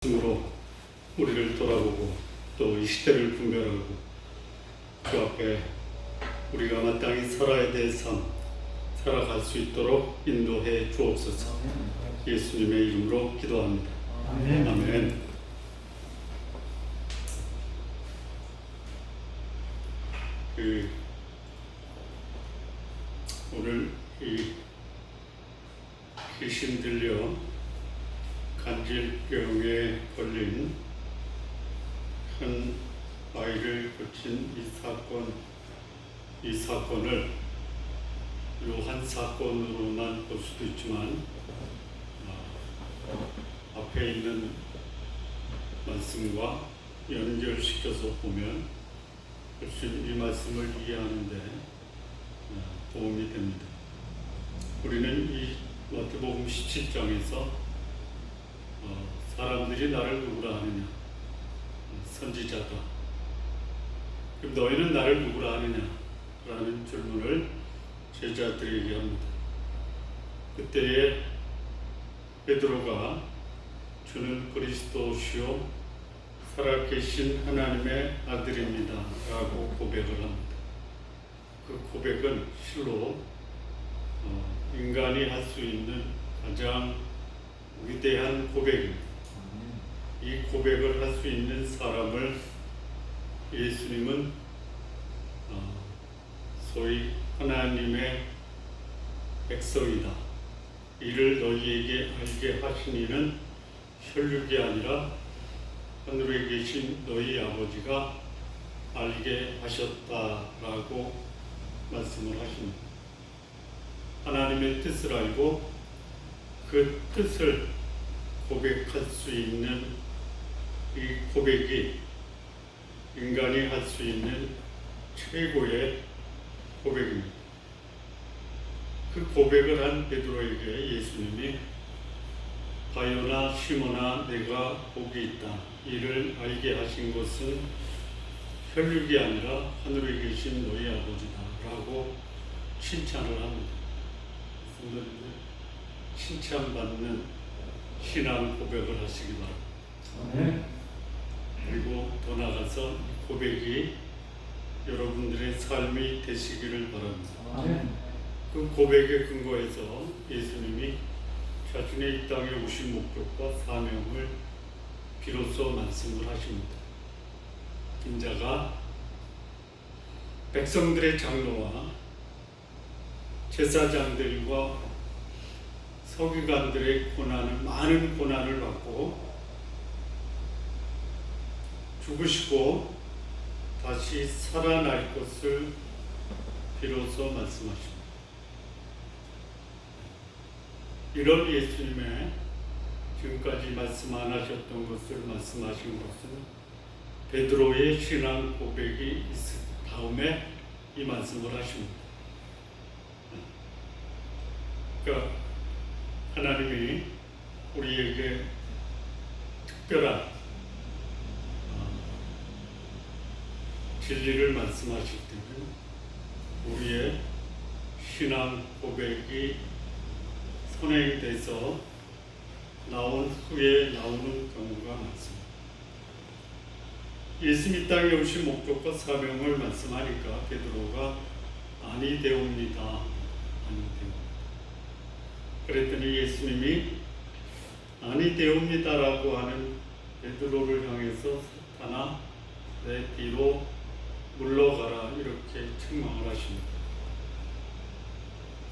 으로 우리를 돌아보고 또 이 시대를 분별하고 그 앞에 우리가 마땅히 살아야 될 삶 살아갈 수 있도록 인도해 주옵소서. 예수님의 이름으로 기도합니다. 아멘. 아멘. 오늘 이 귀신 들려 간질병에 걸린 한 아이를 거친 이 사건을 묘한 사건으로만 볼 수도 있지만 앞에 있는 말씀과 연결시켜서 보면 훨씬 이 말씀을 이해하는 데 도움이 됩니다. 우리는 이 마태복음 17장에서 사람들이 나를 누구라 하느냐? 선지자다. 그럼 너희는 나를 누구라 하느냐? 라는 질문을 제자들에게 합니다. 그때에 베드로가 주는 그리스도시요 살아계신 하나님의 아들입니다 라고 고백을 합니다. 그 고백은 실로 인간이 할 수 있는 가장 위대한 고백입니다. 이 고백을 할 수 있는 사람을 예수님은 소위 하나님의 백성이다. 이를 너희에게 알게 하신 이는 혈육이 아니라 하늘에 계신 너희 아버지가 알게 하셨다라고 말씀을 하십니다. 하나님의 뜻을 알고 그 뜻을 고백할 수 있는 이 고백이 인간이 할 수 있는 최고의 고백입니다. 그 고백을 한 베드로에게 예수님이 바요나 시몬아 내가 복이 있다. 이를 알게 하신 것은 혈육이 아니라 하늘에 계신 너희 아버지다 라고 칭찬을 합니다. 성도님들 칭찬받는 신앙 고백을 하시기 바랍니다. 그리고 더 나아가서 고백이 여러분들의 삶이 되시기를 바랍니다. 그 고백에 근거해서 예수님이 자신의 이 땅에 오신 목적과 사명을 비로소 말씀을 하십니다. 인자가 백성들의 장로와 제사장들과 서기관들의 많은 고난을 받고 죽으시고 다시 살아날 것을 비로소 말씀하십니다. 이런 예수님의 지금까지 말씀 안 하셨던 것을 말씀하신 것은 베드로의 신앙 고백이 있을 다음에 이 말씀을 하십니다. 그러니까 하나님이 우리에게 특별한 진리를 말씀하실 때는 우리의 신앙 고백이 선행돼서 나온 후에 나오는 경우가 많습니다. 예수님 이 땅에 오신 목적과 사명을 말씀하니까 베드로가 아니 되옵니다. 아니 되옵니다. 그랬더니 예수님이 아니 되옵니다라고 하는 베드로를 향해서 사탄아 내 뒤로 물러가라 이렇게 책망을 하십니다.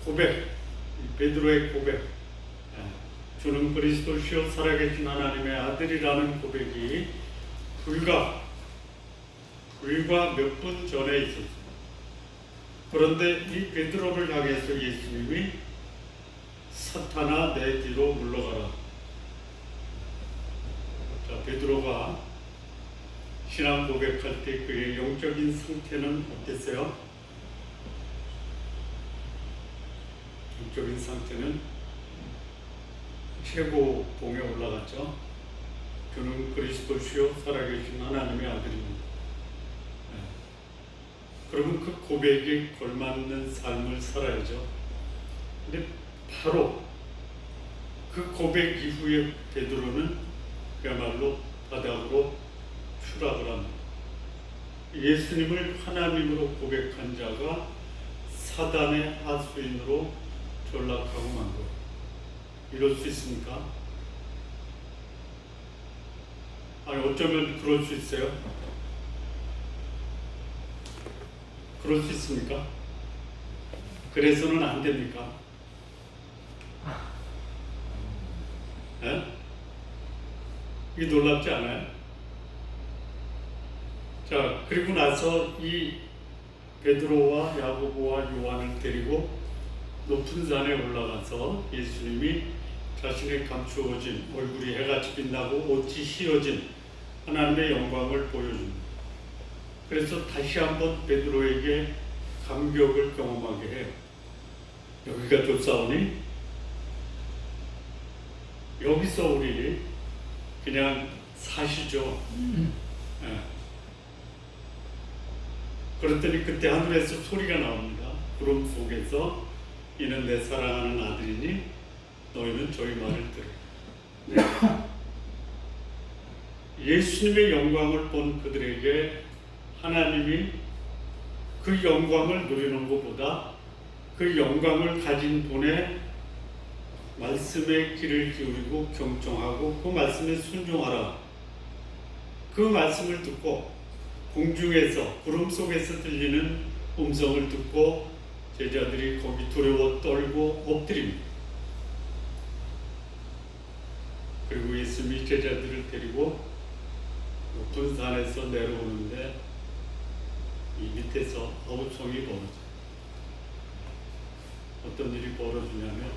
고백, 베드로의 고백, 주는 그리스도시요 살아계신 하나님의 아들이라는 고백이 불과 몇 분 전에 있었습니다. 그런데 이 베드로를 향해서 예수님이 사탄아 내 뒤로 물러가라. 자, 베드로가 신앙 고백할 때 그의 영적인 상태는 어땠어요? 영적인 상태는 최고봉에 올라갔죠. 주는 그리스도시요 살아계신 하나님의 아들입니다. 그러면 그 고백에 걸맞는 삶을 살아야죠. 근데 바로 그 고백 이후에 베드로는 그야말로 바닥으로 추락을 합니다. 예수님을 하나님으로 고백한 자가 사단의 하수인으로 전락하고 만 거예요. 이럴 수 있습니까? 아니, 어쩌면 그럴 수 있어요? 그럴 수 있습니까? 그래서는 안 됩니까? 예? 이게 놀랍지 않아요? 자, 그리고 나서 이 베드로와 야고보와 요한을 데리고 높은 산에 올라가서 예수님이 자신의 감추어진 얼굴이 해같이 빛나고 옷이 휘어진 하나님의 영광을 보여줍니다. 그래서 다시 한번 베드로에게 감격을 경험하게 해요. 여기가 좋사오니 여기서 우리 그냥 사시죠. 예. 그랬더니 그때 하늘에서 소리가 나옵니다. 구름 속에서 이는 내 사랑하는 아들이니 너희는 저희 말을 들으라. 예수님의 영광을 본 그들에게 하나님이 그 영광을 누리는 것보다 그 영광을 가진 분의 말씀에 귀를 기울이고 경청하고 그 말씀에 순종하라. 그 말씀을 듣고 공중에서 구름 속에서 들리는 음성을 듣고 제자들이 거기 두려워 떨고 엎드립니다. 그리고 예수님이 제자들을 데리고 높은 산에서 내려오는데 이 밑에서 아우성이 벌어져요. 어떤 일이 벌어지냐면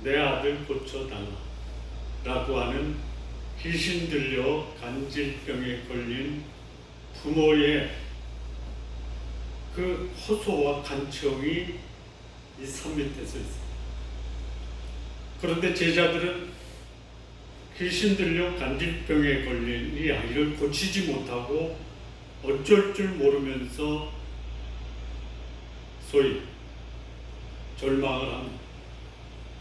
내 아들 고쳐달라 라고 하는 귀신 들려 간질병에 걸린 부모의 그 호소와 간청이 이 산 밑에서 있어요. 그런데 제자들은 귀신 들려 간질병에 걸린 이 아이를 고치지 못하고 어쩔 줄 모르면서 소위 절망을 합니다.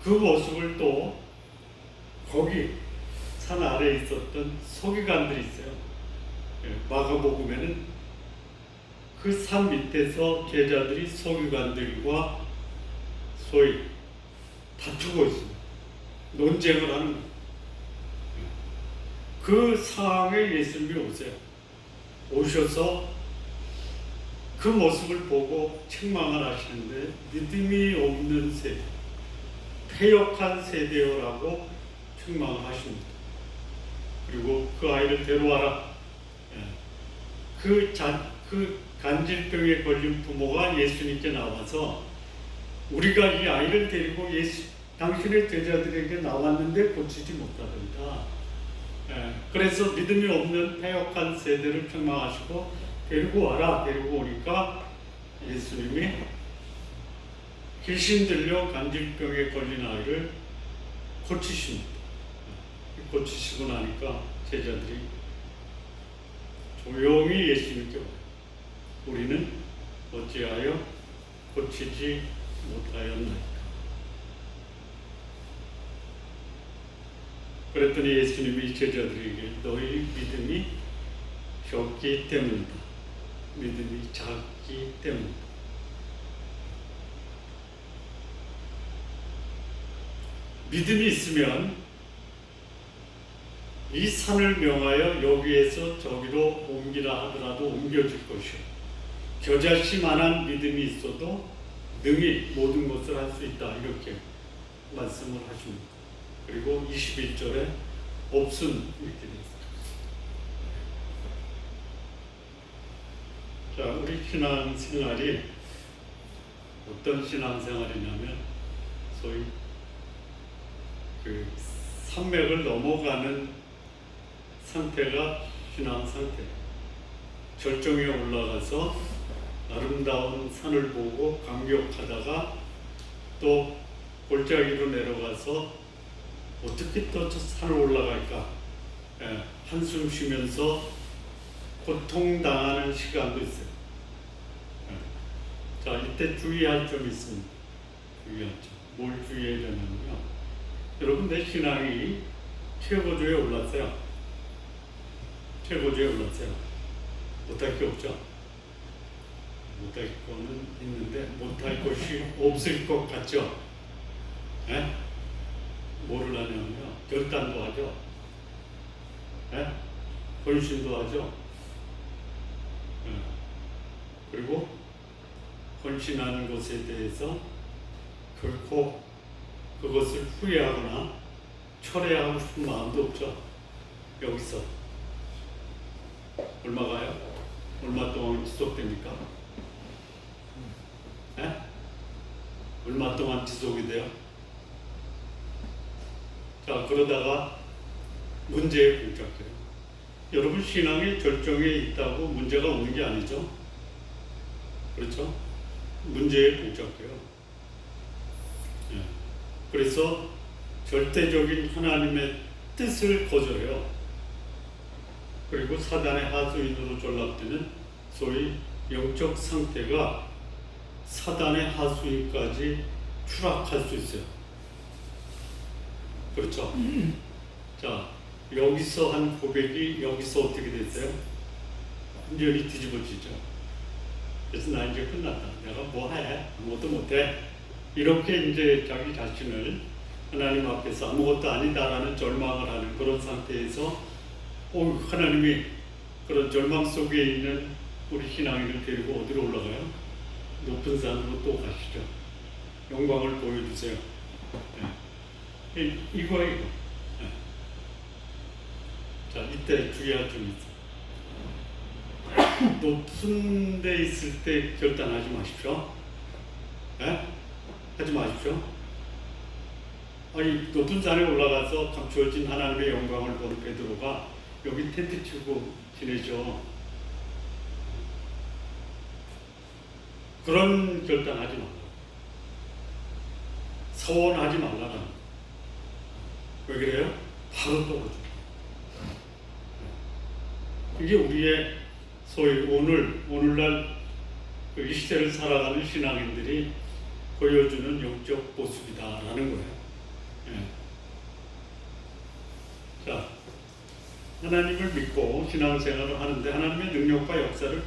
그 모습을 또 거기 산 아래에 있었던 서기관들이 있어요. 마가복음에는 그 산 밑에서 제자들이 서기관들과 소위 다투고 있습니다. 논쟁을 하는 거예요. 그 상황에 예수님이 오세요. 오셔서 그 모습을 보고 책망을 하시는데 믿음이 없는 세대, 패역한 세대여라고 책망을 하십니다. 그리고 그 아이를 데려와라. 그 간질병에 걸린 부모가 예수님께 나와서 우리가 이 아이를 데리고 당신의 제자들에게 나왔는데 고치지 못하던가. 그래서 믿음이 없는 패역한 세대를 책망하시고 데리고 와라. 데리고 오니까 예수님이 귀신 들려 간질병에 걸린 아이를 고치십니다. 고치시고 나니까 제자들이 조용히 예수님께 와요. 우리는 어찌하여 고치지 못하였나이까. 그랬더니 예수님이 제자들에게 너희 믿음이 적기 때문이다. 믿음이 작기 때문이다. 믿음이 있으면 이 산을 명하여 여기에서 저기로 옮기라 하더라도 옮겨질 것이요. 겨자씨만한 믿음이 있어도 능히 모든 것을 할 수 있다. 이렇게 말씀을 하십니다. 그리고 21절에 없음 이렇게 되어 있습니다. 자, 우리 신앙생활이 어떤 신앙생활이냐면 소위 그 산맥을 넘어가는 상태가 신앙 상태. 절정에 올라가서 아름다운 산을 보고 감격하다가 또 골짜기로 내려가서 어떻게 또 저 산을 올라갈까? 한숨 쉬면서 고통당하는 시간도 있어요. 자, 이때 주의할 점이 있습니다. 주의할 점. 뭘 주의해야 되냐면요. 여러분, 내 신앙이 최고조에 올랐어요. 최고조에 올랐어요. 못할 게 없죠. 못할 거는 있는데 못할 것이 없을 것 같죠. 예? 뭐를 하냐면요, 결단도 하죠. 예? 헌신도 하죠. 예. 그리고 헌신하는 것에 대해서 결코 그것을 후회하거나 철회하고 싶은 마음도 없죠. 여기서 얼마가요? 얼마 동안 지속됩니까? 예? 얼마 동안 지속이 돼요? 자, 그러다가 문제에 봉착해요. 여러분, 신앙의 절정에 있다고 문제가 없는 게 아니죠. 그렇죠? 문제에 봉착해요. 예. 그래서 절대적인 하나님의 뜻을 거절해요. 그리고 사단의 하수인으로 전락되는 소위 영적 상태가 사단의 하수인까지 추락할 수 있어요. 그렇죠? 자, 여기서 한 고백이 여기서 어떻게 됐어요? 완전히 뒤집어지죠. 그래서 나 이제 끝났다. 내가 뭐 해? 아무것도 못해. 이렇게 이제 자기 자신을 하나님 앞에서 아무것도 아니다라는 절망을 하는 그런 상태에서 하나님이 그런 절망 속에 있는 우리 신앙인을 데리고 어디로 올라가요? 높은 산으로 또 가시죠. 영광을 보여주세요. 네. 이거예요. 네. 자, 이때 주의할 점이 있어요. 높은 데 있을 때 결단하지 마십시오. 네? 하지 마십시오. 아니, 높은 산에 올라가서 감추어진 하나님의 영광을 본 베드로가 여기 텐트 치고 지내죠. 그런 결단하지 말라. 서원하지 말라는. 왜 그래요? 바로 떨어져. 이게 우리의 소위 오늘날 이 시대를 살아가는 신앙인들이 보여주는 영적 모습이다라는 거예요. 예. 자, 하나님을 믿고 신앙생활을 하는데 하나님의 능력과 역사를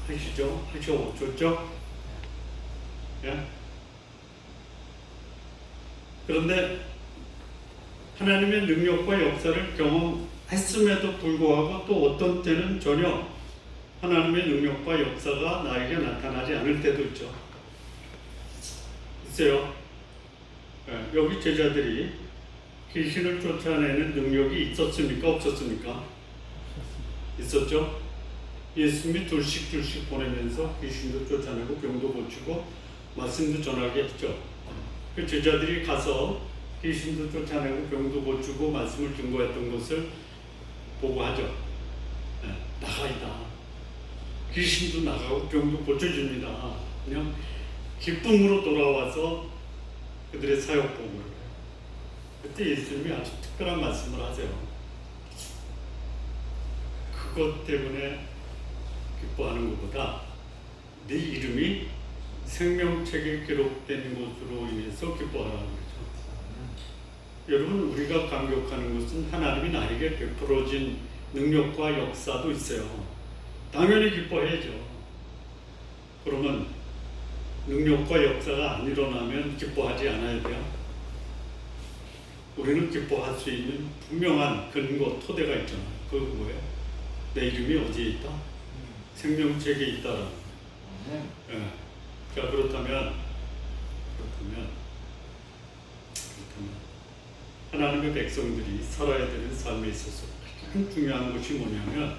하셨죠? 예? 그런데 하나님의 능력과 역사를 경험했음에도 불구하고 또 어떤 때는 전혀 하나님의 능력과 역사가 나에게 나타나지 않을 때도 있죠. 있어요. 예, 여기 제자들이 귀신을 쫓아내는 능력이 있었습니까? 없었습니까? 있었죠. 예수님이 둘씩 보내면서 귀신도 쫓아내고 병도 고치고 말씀도 전하게 했죠. 그 제자들이 가서 귀신도 쫓아내고 병도 고치고 말씀을 증거했던 것을 보고 하죠. 네, 나가이다. 귀신도 나가고 병도 고쳐줍니다. 그냥 기쁨으로 돌아와서 그들의 사역복을 해요. 그때 예수님이 아주 특별한 말씀을 하세요. 그것 때문에 기뻐하는 것보다 네 이름이 생명책에 기록된 것으로 인해서 기뻐하라는 거죠. 여러분, 우리가 감격하는 것은 하나님이 나에게 베풀어진 능력과 역사도 있어요. 당연히 기뻐해야죠. 그러면 능력과 역사가 안 일어나면 기뻐하지 않아야 돼요. 우리는 기뻐할 수 있는 분명한 근거, 토대가 있잖아요. 그거 뭐예요? 내 이름이 어디에 있다? 생명책에 있다라는 거예요. 네. 자, 그렇다면 하나님의 백성들이 살아야 되는 삶에 있어서 가장 중요한 것이 뭐냐면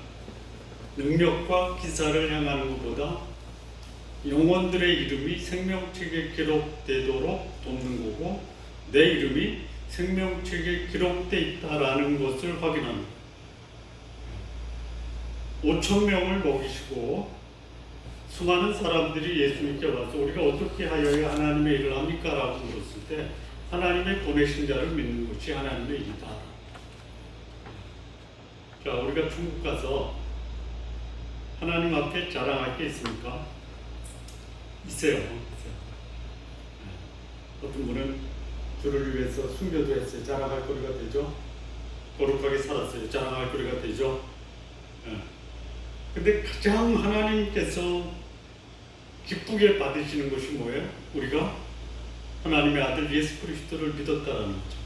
능력과 기사를 향하는 것보다 영혼들의 이름이 생명책에 기록되도록 돕는 거고 내 이름이 생명책에 기록되어 있다라는 것을 확인합니다. 5,000명을 먹이시고 수많은 사람들이 예수님께 와서 우리가 어떻게 하여야 하나님의 일을 합니까? 라고 물었을 때 하나님의 보내신 자를 믿는 것이 하나님의 일이다. 자, 우리가 중국 가서 하나님 앞에 자랑할 게 있습니까? 있어요. 어떤 분은 주를 위해서 순교도 했어요. 자랑할 거리가 되죠. 거룩하게 살았어요. 자랑할 거리가 되죠. 근데 가장 하나님께서 기쁘게 받으시는 것이 뭐예요? 우리가 하나님의 아들 예수 그리스도를 믿었다라는 거죠.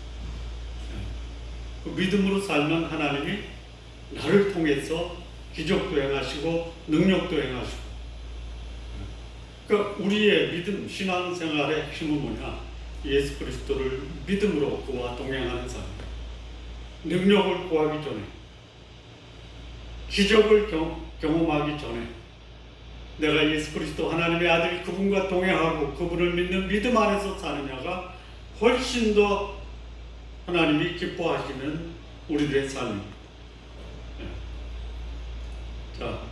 그 믿음으로 살면 하나님이 나를 통해서 기적도 행하시고 능력도 행하시고. 그러니까 우리의 믿음, 신앙생활의 핵심은 뭐냐? 예수 그리스도를 믿음으로 그와 동행하는 삶. 능력을 구하기 전에, 기적을 경험하기 전에 내가 예수 그리스도 하나님의 아들 그분과 동행하고 그분을 믿는 믿음 안에서 사느냐가 훨씬 더 하나님이 기뻐하시는 우리들의 삶입니다. 자,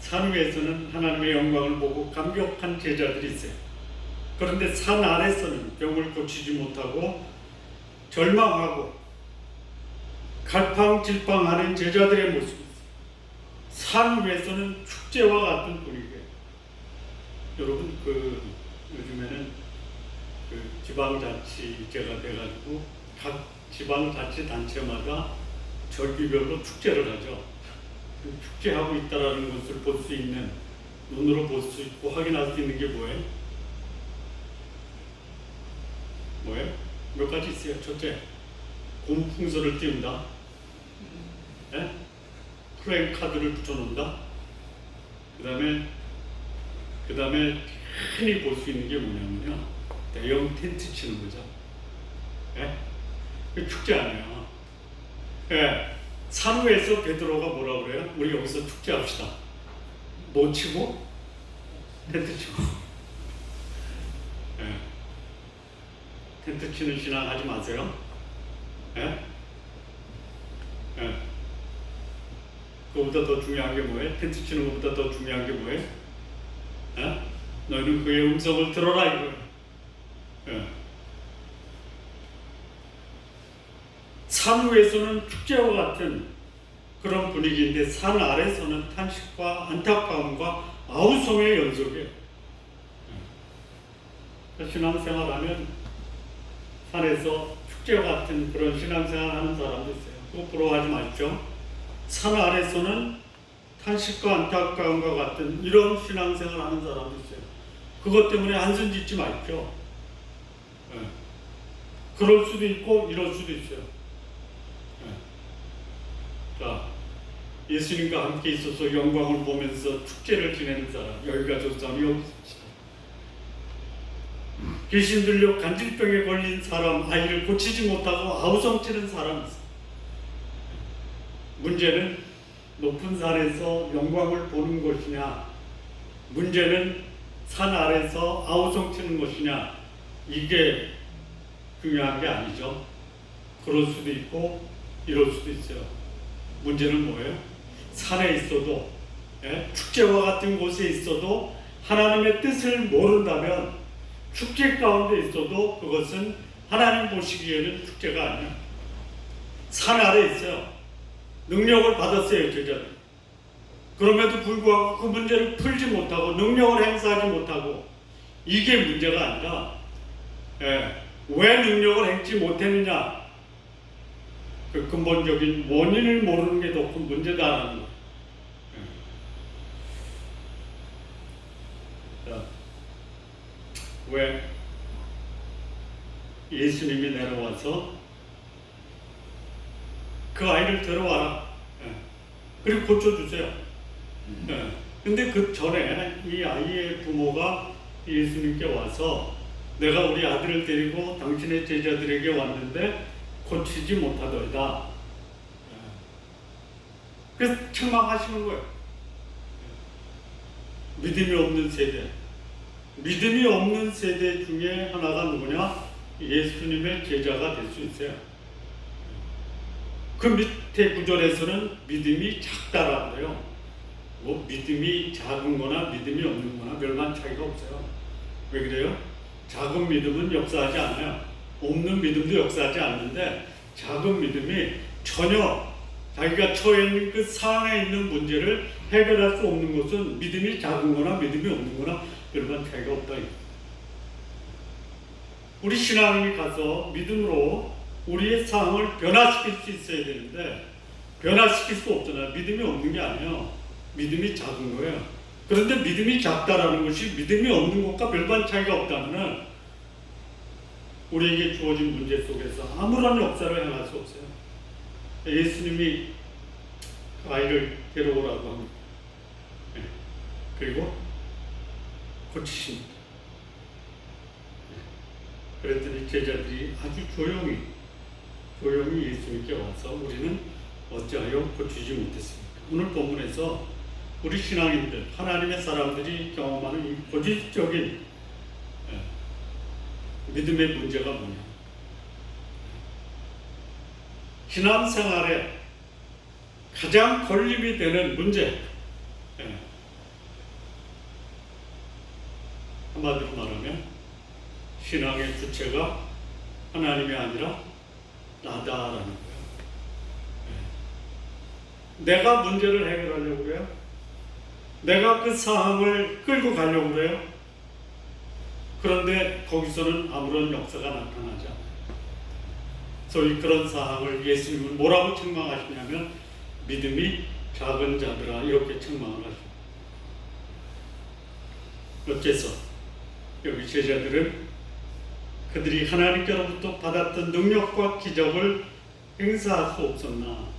산 위에서는 하나님의 영광을 보고 감격한 제자들이 있어요. 그런데 산 아래서는 병을 고치지 못하고 절망하고 갈팡질팡하는 제자들의 모습이 있어요. 산 위에서는 축제와 같은 분위기예요. 여러분, 요즘에는 지방자치제가 돼가지고 각 지방자치단체마다 절기별로 축제를 하죠. 축제하고 있다라는 것을 볼 수 있는, 눈으로 볼 수 있고 확인할 수 있는 게 뭐예요? 몇 가지 있어요. 첫째, 곰풍선을 띄운다. 네? 플랜카드를 붙여놓는다. 그 다음에 흔히 볼 수 있는 게 뭐냐면요, 대형 텐트 치는 거죠. 예? 그 축제 아니에요. 예. 산 위에서 베드로가 뭐라 그래요? 우리 여기서 축제합시다. 뭐 치고? 텐트 치고. 예. 텐트 치는 신앙 하지 마세요. 예? 예. 그거보다 더 중요한 게 뭐예요? 텐트 치는 것보다 더 중요한 게 뭐예요? 예? 너희는 그의 음성을 들어라 이거예요. 예. 산 위에서는 축제와 같은 그런 분위기인데 산 아래서는 탄식과 안타까움과 아우성의 연속이에요. 신앙생활하면 산에서 축제와 같은 그런 신앙생활 하는 사람도 있어요. 그거 부러워하지 마십시오. 산 아래서는 탄식과 안타까움과 같은 이런 신앙생활 하는 사람도 있어요. 그것 때문에 한숨 짓지 마십시오. 그럴 수도 있고 이럴 수도 있어요. 자, 예수님과 함께 있어서 영광을 보면서 축제를 지내는 사람, 여기가 저 사람이 여기 있습니다. 귀신 들려 간질병에 걸린 사람, 아이를 고치지 못하고 아우성치는 사람이 있어요. 문제는 높은 산에서 영광을 보는 것이냐, 문제는 산 아래서 아우성치는 것이냐, 이게 중요한 게 아니죠. 그럴 수도 있고 이럴 수도 있어요. 문제는 뭐예요? 산에 있어도, 축제와 같은 곳에 있어도 하나님의 뜻을 모른다면, 축제 가운데 있어도 그것은 하나님 보시기에는 축제가 아니에요. 산 아래 있어요. 능력을 받았어요, 제자들. 그럼에도 불구하고 그 문제를 풀지 못하고 능력을 행사하지 못하고, 이게 문제가 아니라 왜 능력을 행치 못했느냐, 그 근본적인 원인을 모르는 게 더 큰 문제다라는 거예요. 왜 예수님이 내려와서 그 아이를 데려와라, 그리고 고쳐주세요. 근데 그 전에 이 아이의 부모가 예수님께 와서 내가 우리 아들을 데리고 당신의 제자들에게 왔는데 고치지 못하더이다. 그래서 책망하시는 거예요. 믿음이 없는 세대. 믿음이 없는 세대 중에 하나가 누구냐? 예수님의 제자가 될 수 있어요. 그 밑에 구절에서는 믿음이 작다라고 해요. 뭐 믿음이 작은 거나 믿음이 없는 거나 별반 차이가 없어요. 왜 그래요? 작은 믿음은 역사하지 않아요. 없는 믿음도 역사하지 않는데, 작은 믿음이 전혀 자기가 처해 있는 그 상황에 있는 문제를 해결할 수 없는 것은 믿음이 작은 거나 믿음이 없는 거나 별반 차이가 없다. 우리 신앙인이 가서 믿음으로 우리의 상황을 변화시킬 수 있어야 되는데 변화시킬 수 없잖아요. 믿음이 없는 게 아니에요. 믿음이 작은 거예요. 그런데 믿음이 작다라는 것이 믿음이 없는 것과 별반 차이가 없다면 우리에게 주어진 문제 속에서 아무런 역사를 행할 수 없어요. 예수님이 아이를 데려오라고 합니다. 그리고 고치십니다. 그랬더니 제자들이 아주 조용히 예수님께 와서 우리는 어찌하여 고치지 못했습니까? 오늘 본문에서 우리 신앙인들, 하나님의 사람들이 경험하는 이 고질적인 믿음의 문제가 뭐냐? 신앙생활에 가장 걸림이 되는 문제, 한마디로 말하면 신앙의 주체가 하나님이 아니라 나다라는 거예요. 내가 문제를 해결하려고 해요. 내가 그 상황을 끌고 가려고 해요. 그런데 거기서는 아무런 역사가 나타나지 않아요. 소위 그런 상황을 예수님은 뭐라고 책망하시냐면 믿음이 작은 자들아 이렇게 책망을 하십니다. 어째서 여기 제자들은 그들이 하나님께로부터 받았던 능력과 기적을 행사할 수 없었나?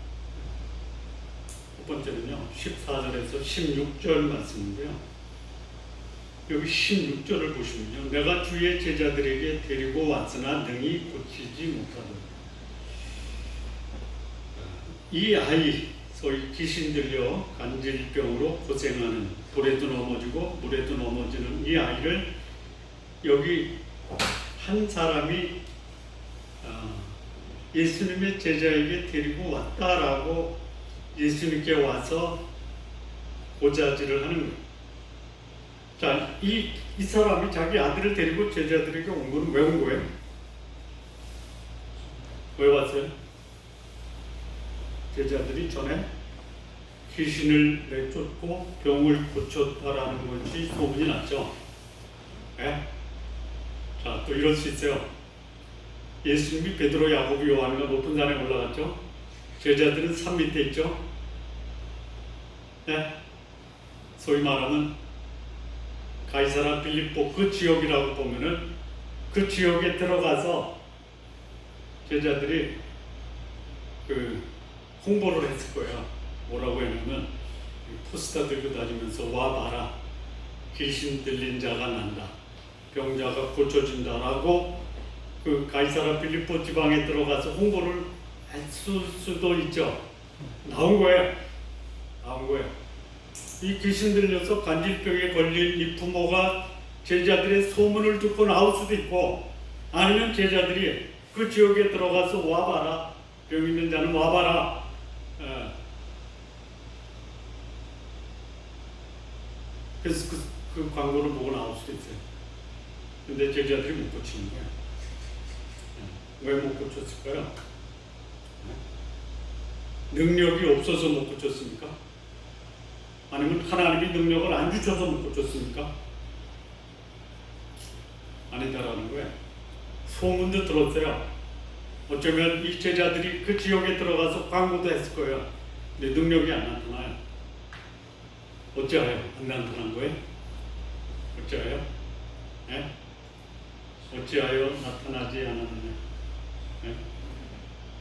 첫 번째는요, 14절에서 16절 말씀인데요. 여기 16절을 보시면요, 내가 주의 제자들에게 데리고 왔으나 능히 고치지 못하더라. 이 아이, 소위 귀신 들려 간질병으로 고생하는, 돌에도 넘어지고 물에도 넘어지는 이 아이를 여기 한 사람이 예수님의 제자에게 데리고 왔다라고 예수님께 와서 고자질을 하는 거예요. 자, 이 사람이 자기 아들을 데리고 제자들에게 온 거는 왜 온 거예요? 왜 왔어요? 제자들이 전에 귀신을 내쫓고 병을 고쳤다라는 것이 소문이 났죠. 네? 자, 또 이럴 수 있어요. 예수님이 베드로, 야고보, 요한과 높은 산에 올라갔죠. 제자들은 산 밑에 있죠. 네? 소위 말하면 가이사랴 빌립보 그 지역이라고 보면은 그 지역에 들어가서 제자들이 그 홍보를 했을 거예요. 뭐라고 했냐면 포스터 들고 다니면서 와 봐라, 귀신 들린 자가 난다, 병자가 고쳐진다라고 그 가이사랴 빌립보 지방에 들어가서 홍보를 했을 수도 있죠. 나온 거예요. 이 귀신 들려서 관질병에 걸린 이 부모가 제자들의 소문을 듣고 나올 수도 있고, 아니면 제자들이 그 지역에 들어가서 와봐라, 병 있는 자는 와봐라, 그래서 그 광고를 보고 나올 수도 있어요. 근데 제자들이 못 고치는 거예요. 왜 못 고쳤을까요? 능력이 없어서 못 고쳤습니까? 아니면 하나님이 능력을 안 주셔서 못 고쳤습니까? 아니다라는 거예요. 소문도 들었어요. 어쩌면 이 제자들이 그 지역에 들어가서 광고도 했을 거예요. 근데 능력이 안 나타나요. 어찌하여 안 나타난 거예요? 어찌하여? 네? 어찌하여 나타나지 않았느냐? 네?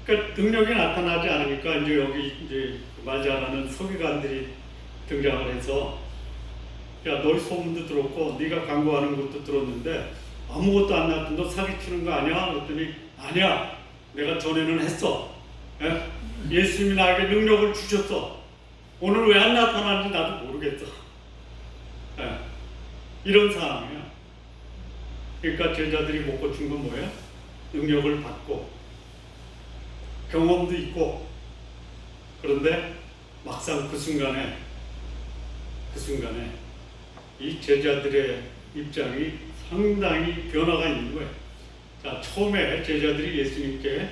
그러니까 능력이 나타나지 않으니까 이제 여기 이제 말 잘하는 서기관들이 등장을 해서, 야, 너희 소문도 들었고 네가 광고하는 것도 들었는데 아무것도 안 나타나, 너 사기치는 거 아니야? 그랬더니 아니야, 내가 전에는 했어. 예? 예수님이 나에게 능력을 주셨어. 오늘 왜 안 나타나는지 나도 모르겠어. 예. 이런 상황이야. 그러니까 제자들이 못 고친 건 뭐예요? 능력을 받고 경험도 있고, 그런데 막상 그 순간에 이 제자들의 입장이 상당히 변화가 있는 거예요. 자, 처음에 제자들이 예수님께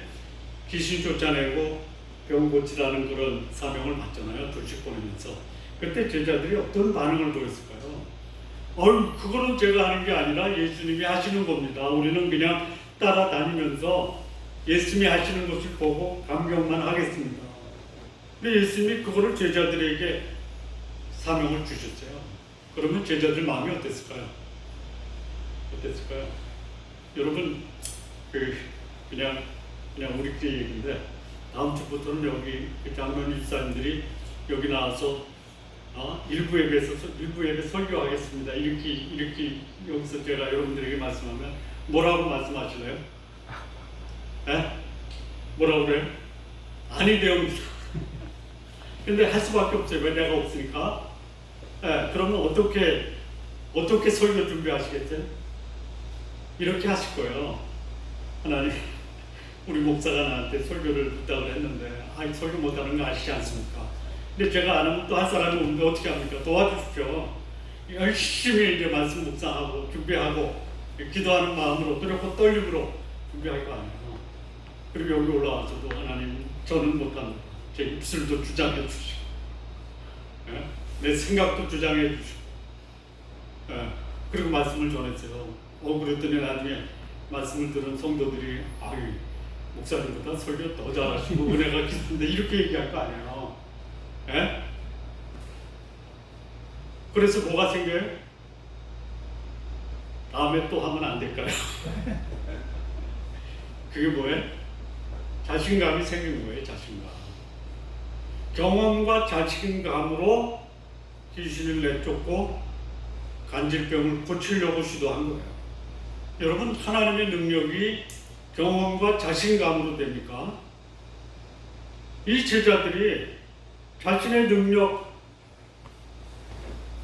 귀신 쫓아내고 병 고치라는 그런 사명을 받잖아요. 둘씩 보내면서. 그때 제자들이 어떤 반응을 보였을까요? 그거는 제가 하는 게 아니라 예수님이 하시는 겁니다. 우리는 그냥 따라다니면서 예수님이 하시는 것을 보고 감격만 하겠습니다. 근데 예수님이 그거를 제자들에게 사명을 주셨어요. 그러면 제자들 마음이 어땠을까요? 어땠을까요? 여러분, 그냥 우리끼리 얘기인데, 다음 주부터는 여기 장로님 집사님들이 여기 나와서 일부 예배 설교하겠습니다. 이렇게 여기서 제가 여러분들에게 말씀하면 뭐라고 말씀하시나요? 에? 뭐라고 그래요? 아니 되옵니다. 근데 할 수밖에 없어요. 왜? 내가 없으니까. 그러면 어떻게 설교 준비하시겠어요? 이렇게 하실 거예요. 하나님, 우리 목사가 나한테 설교를 부탁을 했는데, 설교 못하는 거 아시지 않습니까? 근데 제가 안 하면 또 할 사람이 없는데 어떻게 합니까? 도와주십시오. 열심히 이제 말씀 묵상하고 준비하고 기도하는 마음으로 두렵고 떨림으로 준비할 거 아니에요. 그리고 여기 올라와서도 하나님, 저는 못합니다. 제 입술도 주장해 주시고, 내 생각도 주장해 주시고, 그리고 말씀을 전했어요. 그랬더니 나중에 말씀을 들은 성도들이 목사님보다 설교 더 잘하시고 은혜가 깊은데 이렇게 얘기할 거 아니에요. 그래서 뭐가 생겨요? 다음에 또 하면 안 될까요? 그게 뭐예요? 자신감이 생긴 거예요. 자신감. 경험과 자신감으로 귀신을 내쫓고 간질병을 고치려고 시도한 거예요. 여러분, 하나님의 능력이 경험과 자신감으로 됩니까? 이 제자들이 자신의 능력,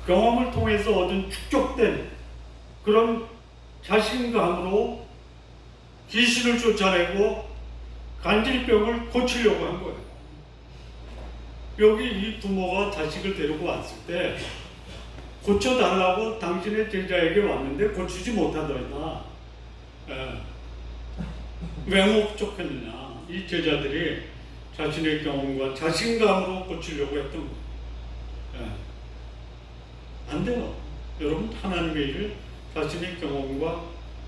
경험을 통해서 얻은 축적된 그런 자신감으로 귀신을 쫓아내고 간질병을 고치려고 한 거예요. 여기 이 부모가 자식을 데리고 왔을 때 고쳐달라고 당신의 제자에게 왔는데 고치지 못하더이다. 왜 목적했느냐? 이 제자들이 자신의 경험과 자신감으로 고치려고 했던 거예요. 안 돼요. 여러분, 하나님의 일을 자신의 경험과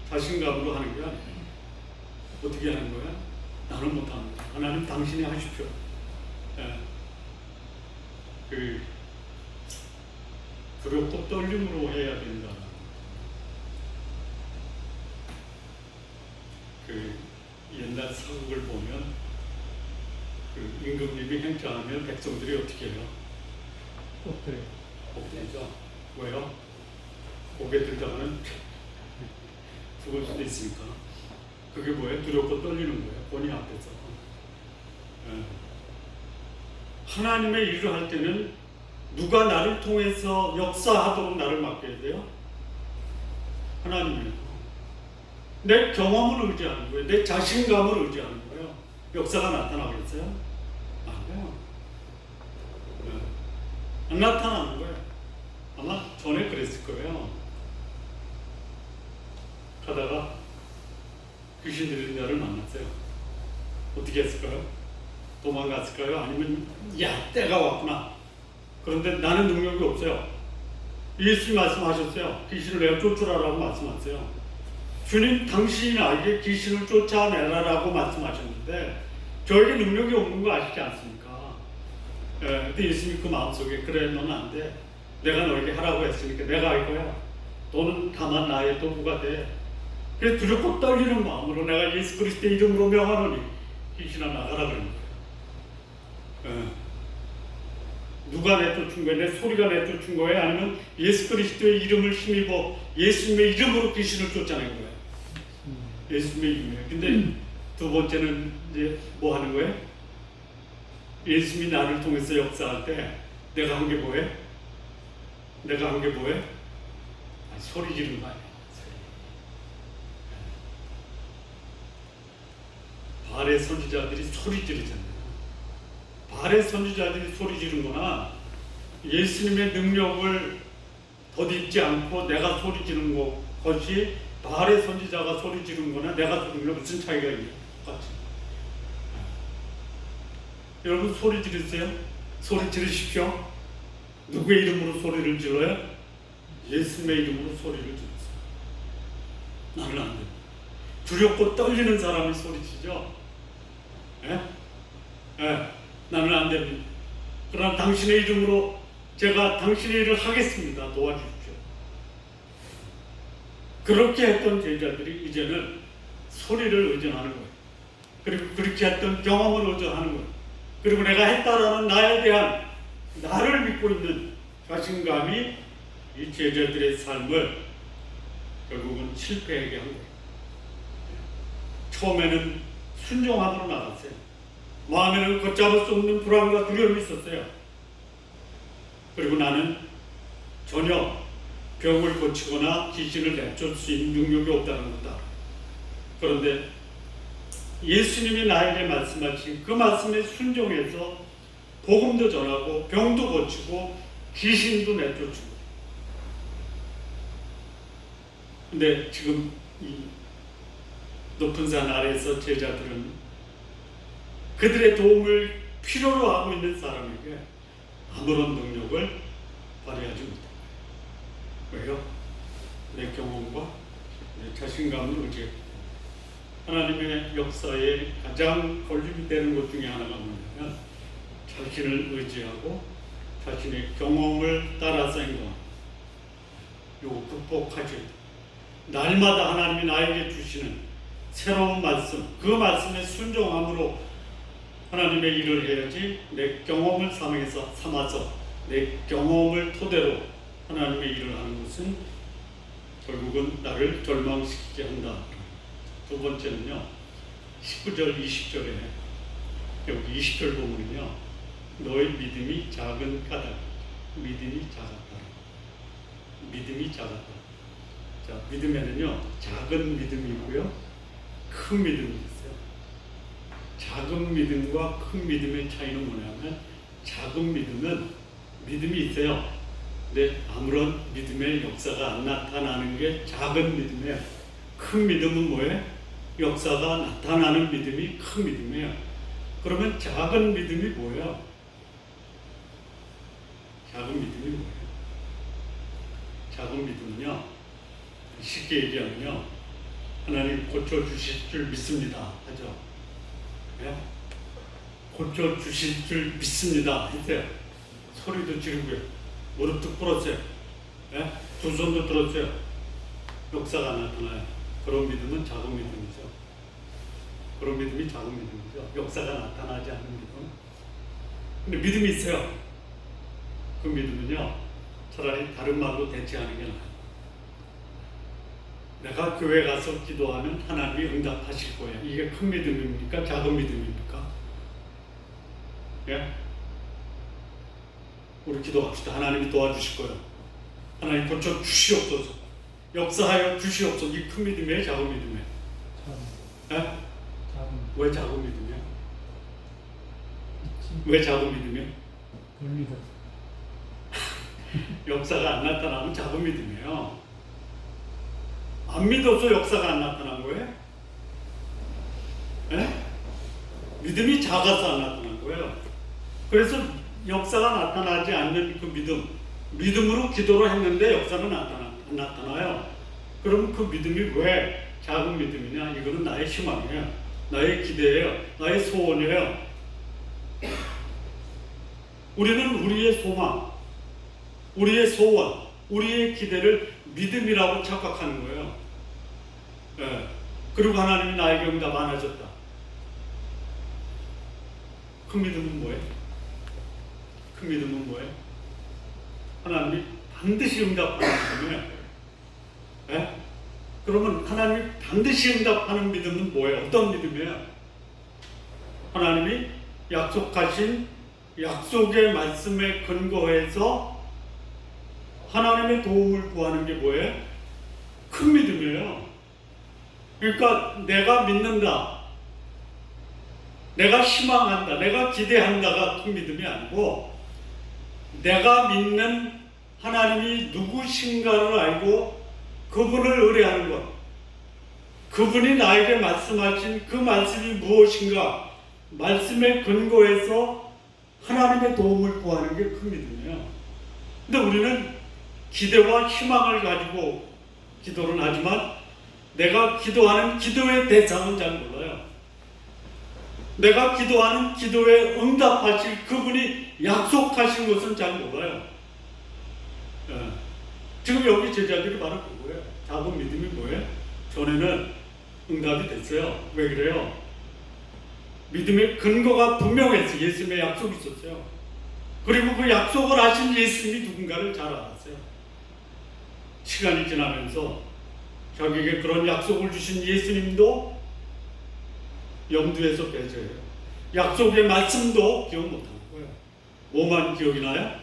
자신감으로 하는 게 아니에요. 어떻게 하는 거야? 나는 못합니다. 하나님, 당신이 하십시오. 두렵고 떨림으로 해야 된다. 옛날 사극을 보면 임금님이 행차하면 백성들이 어떻게 해요? 엎드리죠. 왜요? 고개 들다가는 죽을 수도 있으니까. 그게 뭐예요? 두렵고 떨리는 거예요. 본인 앞에서. 하나님의 일을 할 때는 누가 나를 통해서 역사하도록 나를 맡겨야 돼요? 하나님이에요. 내 경험을 의지하는 거예요. 내 자신감을 의지하는 거예요. 역사가 나타나겠어요? 안 돼요. 안 나타나는 거예요. 아마 전에 그랬을 거예요. 가다가 귀신 들린 자를 만났어요. 어떻게 했을까요? 도망갔을까요? 아니면 때가 왔구나. 그런데 나는 능력이 없어요. 예수님 말씀하셨어요. 귀신을 내가 쫓으라라고 말씀하세요. 주님, 당신이 나에게 귀신을 쫓아내라라고 말씀하셨는데 저에게 능력이 없는 거 아시지 않습니까? 근데 예수님이 그 마음속에, 그래, 너는 안 돼. 내가 너에게 하라고 했으니까 내가 할 거야. 너는 다만 나의 도구가 돼. 그래서 두렵고 떨리는 마음으로 내가 예수 그리스도의 이름으로 명하노니 귀신아 나가라 그런 거예요. 누가 내쫓은 거예요? 내 소리가 내쫓은 거예요? 아니면 예수 그리스도의 이름을 힘입어 예수님의 이름으로 귀신을 쫓아낸 거예요? 예수님의 이름이에요. 근데 두 번째는 이제 뭐 하는 거예요? 예수님이 나를 통해서 역사할 때 내가 한 게 뭐예요? 내가 한 게 뭐예요? 소리 지르는 거 아니에요. 바알의 선지자들이 소리 지르잖아요. 바알의 선지자들이 소리 지르거나 예수님의 능력을 덧입지 않고 내가 소리 지르는 것이 바알의 선지자가 소리 지르는 거나 내가 소리 지르는 무슨 차이가 있냐? 똑같이. 여러분, 소리 지르세요? 소리 지르십시오. 누구의 이름으로 소리를 질러요? 예수님의 이름으로 소리를 지르세요. 나는 안 돼. 두렵고 떨리는 사람이 소리치죠. 예? 예, 나는 안 됩니다. 그러나 당신의 이름으로 제가 당신의 일을 하겠습니다. 도와주십시오. 그렇게 했던 제자들이 이제는 소리를 의존하는 거예요. 그리고 그렇게 했던 경험을 의존하는 거예요. 그리고 내가 했다라는 나에 대한 나를 믿고 있는 자신감이 이 제자들의 삶을 결국은 실패하게 한 거예요. 처음에는 순종함으로 나갔어요. 마음에는 걷잡을 수 없는 불안과 두려움이 있었어요. 그리고 나는 전혀 병을 고치거나 귀신을 내쫓을 수 있는 능력이 없다는 것다. 그런데 예수님이 나에게 말씀하신 그 말씀에 순종해서 복음도 전하고 병도 고치고 귀신도 내쫓고. 근데 지금 이 높은 산 아래에서 제자들은 그들의 도움을 필요로 하고 있는 사람에게 아무런 능력을 발휘하지 못합니다. 왜요? 내 경험과 내 자신감을 의지했기 때문에. 하나님의 역사에 가장 걸림이 되는 것 중에 하나가 뭐냐면 자신을 의지하고 자신의 경험을 따라서 행동하는 요거 극복하셔야 돼요. 날마다 하나님이 나에게 주시는 새로운 말씀, 그 말씀에 순종함으로 하나님의 일을 해야지 내 경험을 삼아서 내 경험을 토대로 하나님의 일을 하는 것은 결국은 나를 절망시키게 한다. 두 번째는요, 19절, 20절에 여기 20절 보면요, 너의 믿음이 작은 까닭, 믿음이 작았다. 믿음이 작았다. 자, 믿음에는요, 작은 믿음이 있고요, 큰 믿음이 있어요. 작은 믿음과 큰 믿음의 차이는 뭐냐면, 작은 믿음은 믿음이 있어요. 근데 아무런 믿음의 역사가 안 나타나는 게 작은 믿음이에요. 큰 믿음은 뭐예요? 역사가 나타나는 믿음이 큰 믿음이에요. 그러면 작은 믿음이 뭐예요? 작은 믿음이 뭐예요? 작은 믿음은요, 쉽게 얘기하면요, 하나님 고쳐주실 줄 믿습니다 하죠. 예? 고쳐주실 줄 믿습니다 했어요. 소리도 지르고요, 무릎도 꿇었어요. 예? 두 손도 들었어요. 역사가 나타나요. 그런 믿음은 작은 믿음이죠. 그런 믿음이 작은 믿음이죠. 역사가 나타나지 않는 믿음. 근데 믿음이 있어요. 그 믿음은요, 차라리 다른 말로 대체하는 게 나아요. 내가 교회 가서 기도하면 하나님이 응답하실 거예요. 이게 큰 믿음입니까? 작은 믿음입니까? 예? 우리 기도합시다. 하나님이 도와주실 거예요. 하나님 고쳐 주시옵소서. 역사하여 주시옵소서. 이 큰 믿음이에요? 작은 믿음이에요? 예? 왜 작은 믿음이에요? 왜 작은 믿음이에요? 믿어. 역사가 안 나타나면 작은 믿음이에요. 안 믿어서 역사가 안 나타난 거예요? 예? 믿음이 작아서 안 나타난 거예요. 그래서 역사가 나타나지 않는 그 믿음으로 기도를 했는데 역사는 안 나타나요. 그럼 그 믿음이 왜 작은 믿음이냐? 이거는 나의 희망이에요. 나의 기대예요. 나의 소원이에요. 우리는 우리의 소망, 우리의 소원, 우리의 기대를 믿음이라고 착각하는 거예요. 예. 그리고 하나님이 나에게 응답 안 하셨다. 그 믿음은 뭐예요? 그 믿음은 뭐예요? 하나님이 반드시 응답하는 믿음이에요. 예? 그러면 하나님이 반드시 응답하는 믿음은 뭐예요? 어떤 믿음이에요? 하나님이 약속하신 약속의 말씀에 근거해서 하나님의 도움을 구하는 게 뭐예요? 큰 믿음이에요. 그러니까 내가 믿는다, 내가 희망한다, 내가 기대한다가 큰 믿음이 아니고 내가 믿는 하나님이 누구신가를 알고 그분을 의뢰하는 것, 그분이 나에게 말씀하신 그 말씀이 무엇인가 말씀에 근거해서 하나님의 도움을 구하는 게 큰 믿음이에요. 근데 우리는 기대와 희망을 가지고 기도를 하지만 내가 기도하는 기도의 대상은 잘 몰라요. 내가 기도하는 기도에 응답하실 그분이 약속하신 것은 잘 몰라요. 지금 여기 제자들이 바로 그거예요. 작은 믿음이 뭐예요? 전에는 응답이 됐어요. 왜 그래요? 믿음의 근거가 분명했어요. 예수님의 약속이 있었어요. 그리고 그 약속을 하신 예수님이 누군가를 잘 알았어요. 시간이 지나면서 자기에게 그런 약속을 주신 예수님도 염두에서 빼져요. 약속의 말씀도 기억 못하는 거예요. 뭐만 기억이 나요?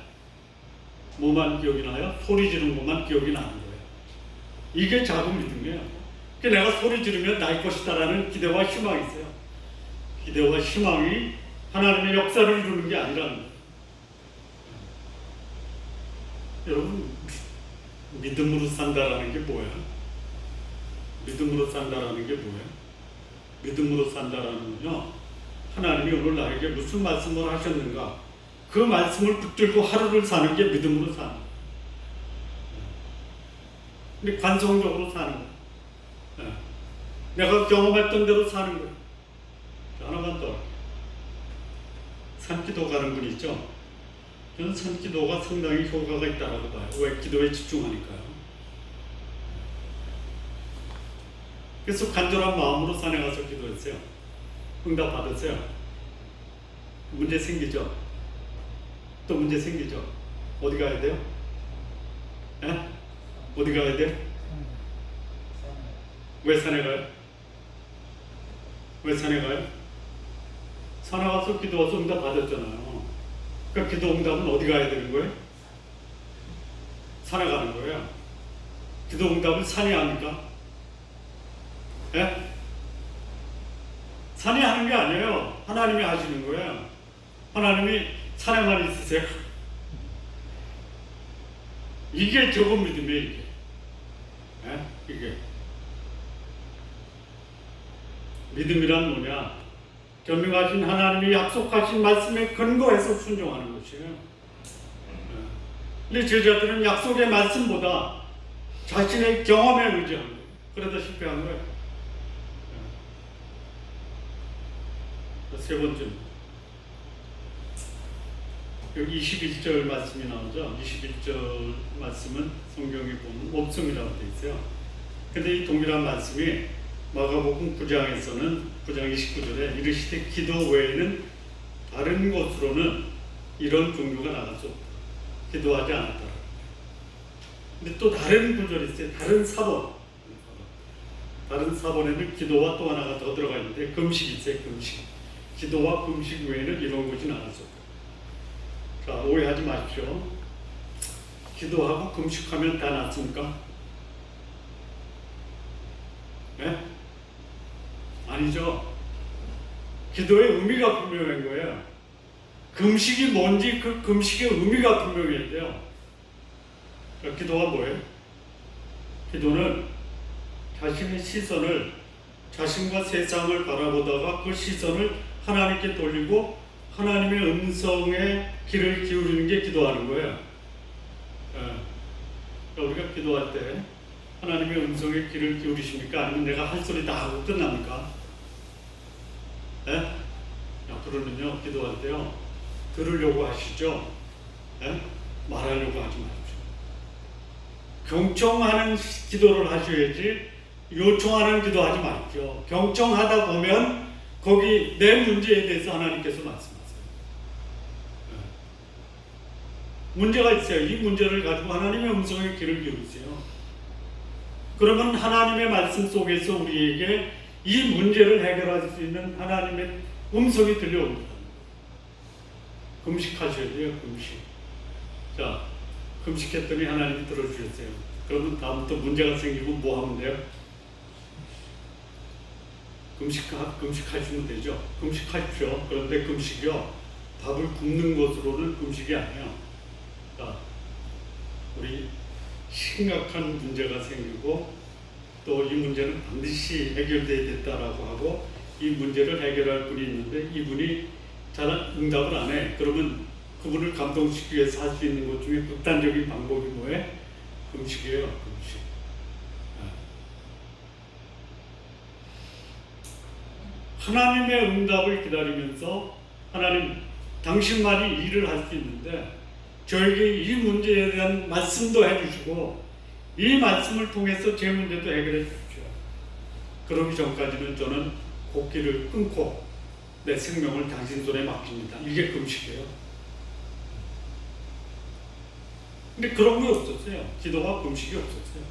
뭐만 기억이 나요? 소리 지르는 것만 기억이 나는 거예요. 이게 작은 믿음이에요. 내가 소리 지르면 나의 것이다라는 기대와 희망이 있어요. 기대와 희망이 하나님의 역사를 이루는 게 아니라는 거예요. 여러분, 믿음으로 산다라는 게 뭐야? 믿음으로 산다라는 게 뭐야? 믿음으로 산다라는 건요, 하나님이 오늘 나에게 무슨 말씀을 하셨는가, 그 말씀을 붙들고 하루를 사는 게 믿음으로 사는 거예요. 근데 관성적으로 사는 거예요. 내가 경험했던 대로 사는 거예요. 하나만 더. 산기도 가는 분 있죠? 저는 산기도가 상당히 효과가 있다고 봐요. 왜? 기도에 집중하니까요. 그래서 간절한 마음으로 산에 가서 기도했어요. 응답 받았어요. 문제 생기죠? 또 문제 생기죠? 어디 가야 돼요? 에? 어디 가야 돼요? 왜 산에 가요? 왜 산에 가요? 산에 가서 기도해서 응답 받았잖아요. 그러니까 기도 응답은 어디 가야 되는 거예요? 산에 가는 거예요. 기도 응답은 산이 합니까? 예? 산이 하는 게 아니에요. 하나님이 하시는 거예요. 하나님이 산에만 있으세요. 이게 적은 믿음이에요. 이게. 예? 이게. 믿음이란 뭐냐? 전능하신 하나님이 약속하신 말씀에 근거해서 순종하는 것이에요. 근데 제자들은 약속의 말씀보다 자신의 경험에 의지한 거예요. 그러다 실패한 거예요. 세 번째, 여기 21절 말씀이 나오죠. 21절 말씀은 성경에 보면 옥성이라고 되어 있어요. 근데 이 동일한 말씀이 마가복음 9장에서는 9장 29절에 이르시되 기도 외에는 다른 곳으로는 이런 종류가 나갈 수 없다. 기도하지 않았다. 근데 또 다른 구절이 있어요. 다른 사본. 다른 사본에는 기도와 또 하나가 더 들어가 있는데 금식이 있어요. 금식. 기도와 금식 외에는 이런 곳이 나갈 수 없다. 자, 오해하지 마십시오. 기도하고 금식하면 다 낫습니까? 네? 아니죠. 기도의 의미가 분명한 거예요. 금식이 뭔지 그 금식의 의미가 분명해야 돼요. 그러니까 기도가 뭐예요? 기도는 자신의 시선을, 자신과 세상을 바라보다가 그 시선을 하나님께 돌리고 하나님의 음성에 귀를 기울이는 게 기도하는 거예요. 그러니까 우리가 기도할 때 하나님의 음성에 귀를 기울이십니까? 아니면 내가 할 소리 다 하고 끝납니까? 앞으로는요, 기도할 때요, 들으려고 하시죠? 말하려고 하지 마십시오. 경청하는 기도를 하셔야지 요청하는 기도하지 마십시오. 경청하다 보면 거기 내 문제에 대해서 하나님께서 말씀하세요. 문제가 있어요. 이 문제를 가지고 하나님의 음성에 귀를 기울이세요. 그러면 하나님의 말씀 속에서 우리에게 이 문제를 해결할 수 있는 하나님의 음성이 들려옵니다. 금식하셔야 돼요. 금식. 자, 금식했더니 하나님이 들어주셨어요. 그러면 다음부터 문제가 생기면 뭐 하면 돼요? 금식하시면 되죠. 금식하십시오. 그런데 금식이요, 밥을 굶는 것으로는 금식이 아니에요. 자, 우리 심각한 문제가 생기고 또 이 문제는 반드시 해결돼야 됐다라고 하고 이 문제를 해결할 분이 있는데 이분이 잘 응답을 안 해. 그러면 그분을 감동시키기 위해서 할 수 있는 것 중에 극단적인 방법이 뭐예요? 금식이에요. 금식. 하나님의 응답을 기다리면서 하나님 당신만이 일을 할 수 있는데 저에게 이 문제에 대한 말씀도 해주시고 이 말씀을 통해서 제 문제도 해결해 주십시오. 그러기 전까지는 저는 곡기를 끊고 내 생명을 당신 손에 맡깁니다. 이게 금식이에요. 근데 그런 게 없었어요. 기도가 금식이 없었어요.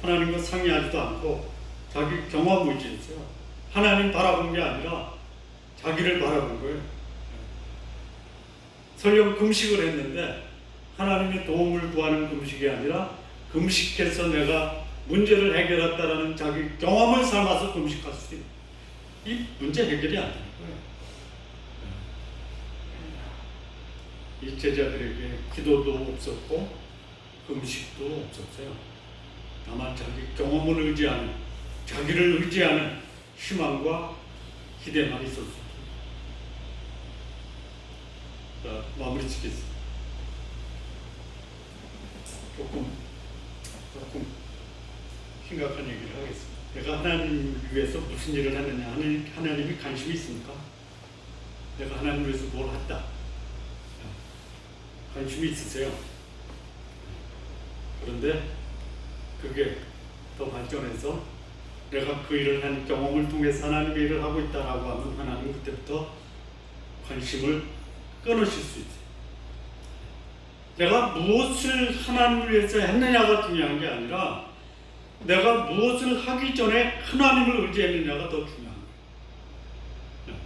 하나님과 상의하지도 않고 자기 경험 의지했어요. 하나님 바라본 게 아니라 자기를 바라본 거예요. 설령 금식을 했는데 하나님의 도움을 구하는 금식이 아니라 금식해서 내가 문제를 해결했다라는 자기 경험을 삼아서 금식할 수도 있어요. 이 문제 해결이 안 되는 거예요. 이 제자들에게 기도도 없었고 금식도 없었어요. 다만 자기 경험을 의지하는, 자기를 의지하는 희망과 기대만 있었어요. 자, 마무리 짓겠습니다. 조금 심각한 얘기를 하겠습니다. 내가 하나님을 위해서 무슨 일을 하느냐, 하나님이 관심이 있습니까? 내가 하나님을 위해서 뭘 했다, 관심이 있으세요? 그런데 그게 더 발전해서 내가 그 일을 한 경험을 통해서 하나님의 일을 하고 있다라고 하면 하나님은 그때부터 관심을 끊으실 수 있어요. 내가 무엇을 하나님을 위해서 했느냐가 중요한 게 아니라 내가 무엇을 하기 전에 하나님을 의지했느냐가 더 중요한 거예요.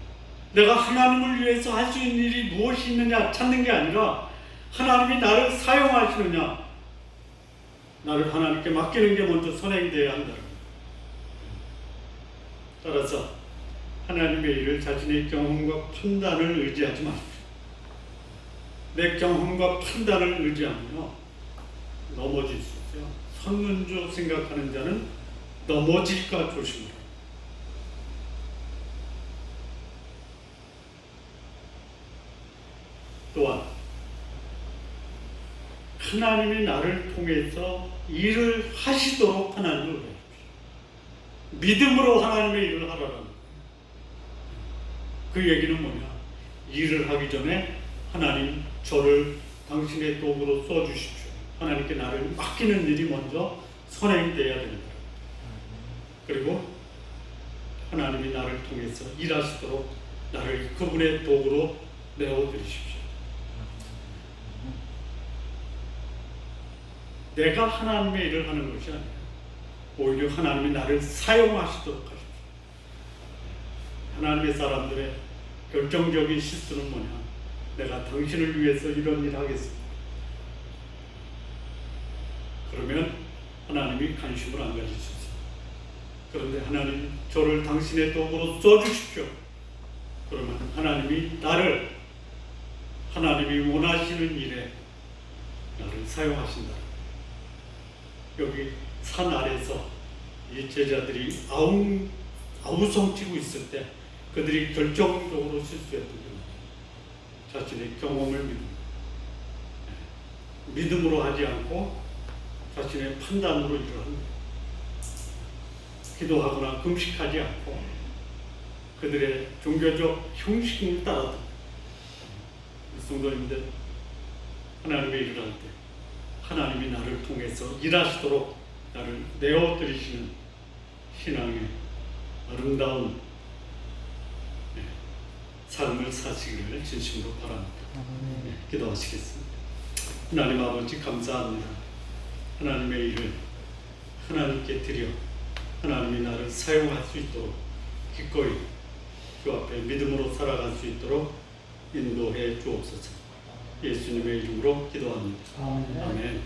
내가 하나님을 위해서 할 수 있는 일이 무엇이 있느냐 찾는 게 아니라 하나님이 나를 사용하시느냐, 나를 하나님께 맡기는 게 먼저 선행되어야 한다는 거예요. 따라서 하나님의 일을 자신의 경험과 판단을 의지하지 마십시오. 내 경험과 판단을 의지하면요 넘어질 수 있어요. 섰는 줄 생각하는 자는 넘어질까 조심하라. 또한 하나님이 나를 통해서 일을 하시도록 하나님을 의뢰하십시오. 믿음으로 하나님의 일을 하라는 거예요. 그 얘기는 뭐냐? 일을 하기 전에 하나님 저를 당신의 도구로 써주십시오. 하나님께 나를 맡기는 일이 먼저 선행되어야 된다. 그리고 하나님이 나를 통해서 일하시도록 나를 그분의 도구로 내어드리십시오. 내가 하나님의 일을 하는 것이 아니라 오히려 하나님이 나를 사용하시도록 하십시오. 하나님의 사람들의 결정적인 실수는 뭐냐? 내가 당신을 위해서 이런 일을 하겠습니다. 그러면 하나님이 관심을 안 가질 수 있어요. 그런데 하나님 저를 당신의 도구로 써주십시오. 그러면 하나님이 나를 하나님이 원하시는 일에 나를 사용하신다. 여기 산 아래서 이 제자들이 아우성치고 있을 때 그들이 결정적으로 실수했던 게 자신의 경험을 믿음으로 하지 않고 자신의 판단으로 일을 합니다. 기도하거나 금식하지 않고 그들의 종교적 형식을 따라서 성도님들 하나님의 일을 할 때 하나님이 나를 통해서 일하시도록 나를 내어드리시는 신앙의 아름다운 삶을 사시기를 진심으로 바랍니다. 기도하시겠습니다. 하나님 아버지 감사합니다. 하나님의 일을 하나님께 드려 하나님이 나를 사용할 수 있도록 기꺼이 주 앞에 믿음으로 살아갈 수 있도록 인도해 주옵소서. 예수님의 이름으로 기도합니다. 아멘.